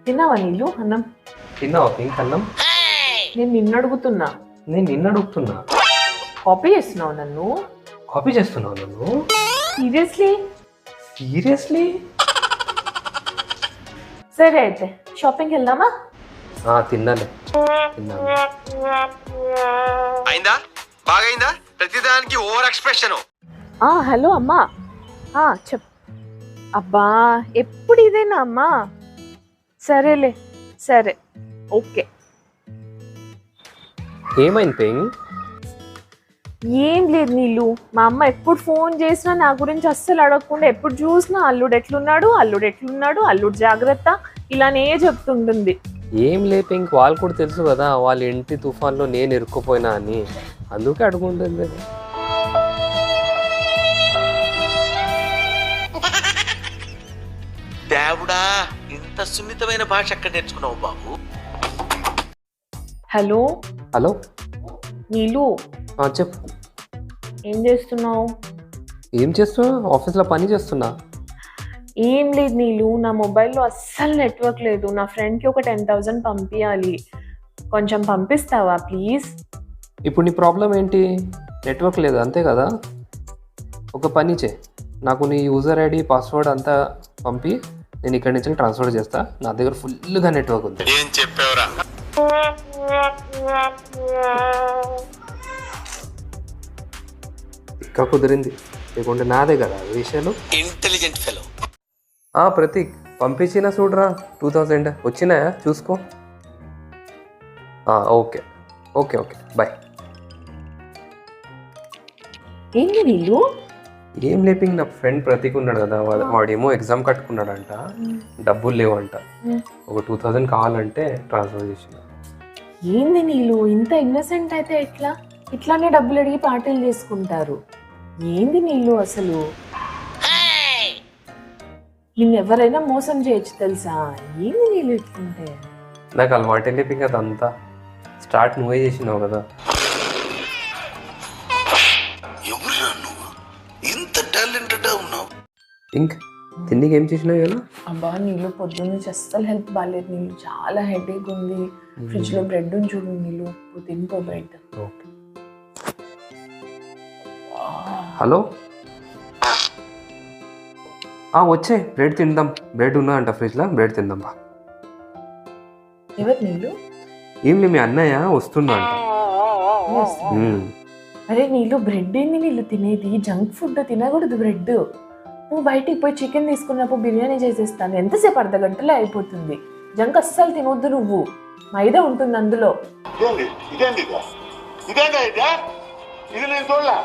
తిన్నావా నీళ్ళు అన్నం? తిన్నావా పింక్ అన్నం? నేను నిన్ను అడుగుతున్నా. నేను నిన్ను అడుగుతున్నా. కాపీ చేస్తున్నావు నన్ను? కాపీ చేస్తున్నావు నన్ను? సీరియస్లీ? సీరియస్లీ? సరే అయితే షాపింగ్కి వెళ్దామా? తిన్నాను. తిన్నాను. అయిందా? బాగైందా? ప్రతిదానికి ఓవర్ ఎక్స్ప్రెషన్. హలో అమ్మా. చెప్. అబ్బా ఎప్పుడు ఇదేనా అమ్మా? సరేలే, సరే, ఓకే. ఏమైంది పింక్? ఏం లేదు నీళ్ళు. మా అమ్మ ఎప్పుడు ఫోన్ చేసినా నా గురించి అస్సలు అడగకుండా ఎప్పుడు చూసినా అల్లుడు ఎట్లున్నాడు, అల్లుడు ఎట్లున్నాడు, అల్లుడు జాగ్రత్త ఇలానే చెప్తుంటుంది. ఏం లే పింక్, వాళ్ళు కూడా తెలుసు కదా వాళ్ళ ఇంటి తుఫాన్లో నేను ఇరుక్కుపోయినా అని, అందుకే అడుగుంటుంది. దేవుడా, ఇంత సున్నితమైన భాష ఎక్కడ నేర్చుకున్నావు బాబు? హలో హలో నీళ్ళు, చెప్పు. ఏం చేస్తున్నావు? ఏం చేస్తున్నా? ఆఫీస్లో పని చేస్తున్నా. ఏం లేదు నీళ్ళు, నా మొబైల్లో అస్సలు నెట్వర్క్ లేదు. నా ఫ్రెండ్కి ఒక 10,000 పంపించాలి. కొంచెం పంపిస్తావా ప్లీజ్? ఇప్పుడు నీ ప్రాబ్లం ఏంటి? నెట్వర్క్ లేదు అంతే కదా. ఒక పని చే, నాకు నీ యూజర్ ఐడి పాస్వర్డ్ అంతా పంపి నేను ఇక్కడి నుంచి ట్రాన్స్ఫర్ చేస్తా. నా దగ్గర ఫుల్గా నెట్వర్క్ ఉంది. ఏం చెప్పావురా? ఇంకా కుదిరింది, లేకుంటే నాదే కదా విషయాలు. Intelligent fellow. ప్రతీక్ పంపించిన చూడరా 2000 వచ్చినాయా చూసుకో. Okay okay okay bye. ఏంటి నీళ్ళు? ఏం లేపింగ్, నా ఫ్రెండ్ ప్రతీక్ ఉన్నాడు కదా, వాడేమో ఎగ్జామ్ కట్టుకున్నాడంట, డబ్బులు లేవంట. ఒక 2000 కావాలంటే ట్రాన్స్ఫర్ చేసిన. ఏంది నీళ్ళు ఇంత ఇన్నసెంట్ అయితే ఎట్లా? ఇట్లానే డబ్బులు అడిగి పార్టీలు చేసుకుంటారు. ఏంది నీళ్ళు అసలు? నిన్ను ఎవరైనా మోసం చేయొచ్చు తెలుసా? ఏంది నీళ్ళు ఇట్లుంటే? నాకు అలవాటు లేపింగ్ అదంతా. స్టార్ట్ నువ్వే చేసినావు కదా. ఎవరురా నువ్వు? ఇంత టాలెంటెడ్ ఉన్నావు. ఇంక్ తిండికి ఏం చేసినావు కదా? అబ్బా నీళ్ళు పొద్దున్న నుంచి అస్సలు హెల్త్ బాగాలేదు నీళ్ళు, చాలా హెడేక్ ఉంది. ఫ్రిడ్జ్ లో బ్రెడ్ ఉంది చూడు నీళ్ళు, తినిపో బ్రెడ్. ఓకే. హలో, వచ్చే బ్రెడ్ తిందాం. బ్రెడ్ ఉన్నా అంట ఫ్రిడ్జ్లో, బ్రెడ్ తిందాం బా. ఎవరు నీళ్ళు? ఏం లే, మీ అన్నయ్య వస్తున్నా అంట. అరే నీళ్ళు, బ్రెడ్ ఏంది నీళ్ళు తినేది? జంక్ ఫుడ్ తినకూడదు బ్రెడ్. నువ్వు బయటికి పోయి చికెన్ తీసుకున్నప్పుడు బిర్యానీ చేసేస్తాను, ఎంతసేపు అర్ధగంటలో అయిపోతుంది. జంక్ అస్సలు తినొద్దు నువ్వు, మైదా ఉంటుంది అందులో. ఇదేంటి ఇది నేను చూడలే.